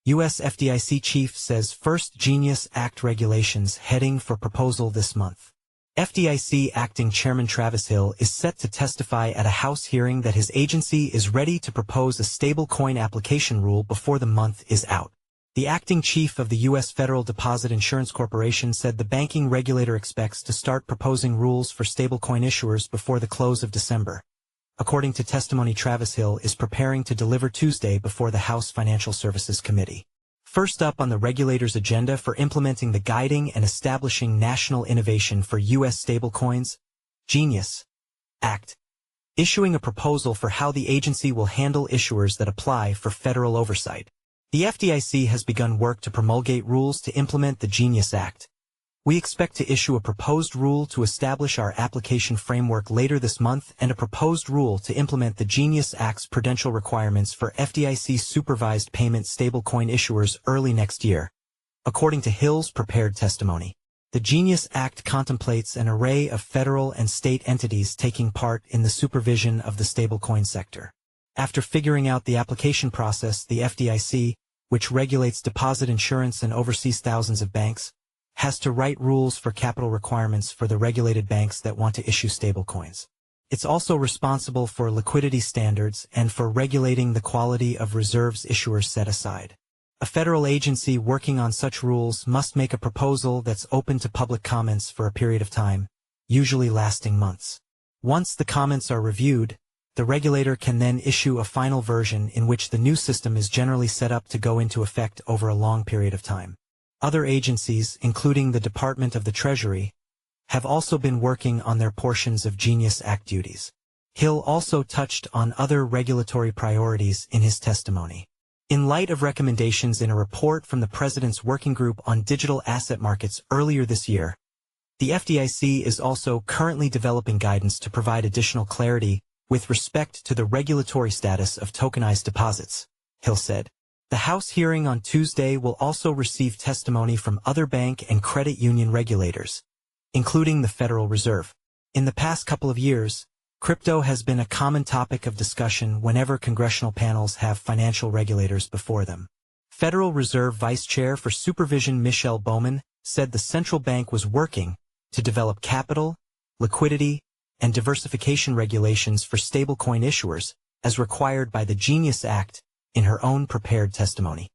U.S. FDIC chief says first Genius Act regulations heading for proposal this month. FDIC acting chairman Travis Hill is set to testify at a House hearing that his agency is ready to propose a stablecoin application rule before the month is out. The acting chief of the U.S. Federal Deposit Insurance Corporation said the banking regulator expects to start proposing rules for stablecoin issuers before the close of December. According to testimony, Travis Hill is preparing to deliver Tuesday before the House Financial Services Committee. First up on the regulator's agenda for implementing the Guiding and Establishing National Innovation for U.S. Stablecoins, Genius Act, issuing a proposal for how the agency will handle issuers that apply for federal oversight. The FDIC has begun work to promulgate rules to implement the Genius Act. We expect to issue a proposed rule to establish our application framework later this month and a proposed rule to implement the Genius Act's prudential requirements for FDIC-supervised payment stablecoin issuers early next year. According to Hill's prepared testimony, the Genius Act contemplates an array of federal and state entities taking part in the supervision of the stablecoin sector. After figuring out the application process, the FDIC, which regulates deposit insurance and oversees thousands of banks, has to write rules for capital requirements for the regulated banks that want to issue stablecoins. It's also responsible for liquidity standards and for regulating the quality of reserves issuers set aside. A federal agency working on such rules must make a proposal that's open to public comments for a period of time, usually lasting months. Once the comments are reviewed, the regulator can then issue a final version in which the new system is generally set up to go into effect over a long period of time. Other agencies, including the Department of the Treasury, have also been working on their portions of Genius Act duties. Hill also touched on other regulatory priorities in his testimony. In light of recommendations in a report from the President's Working Group on Digital Asset Markets earlier this year, the FDIC is also currently developing guidance to provide additional clarity with respect to the regulatory status of tokenized deposits, Hill said. The House hearing on Tuesday will also receive testimony from other bank and credit union regulators, including the Federal Reserve. In the past couple of years, crypto has been a common topic of discussion whenever congressional panels have financial regulators before them. Federal Reserve Vice Chair for Supervision Michelle Bowman said the central bank was working to develop capital, liquidity, and diversification regulations for stablecoin issuers, as required by the Genius Act, in her own prepared testimony.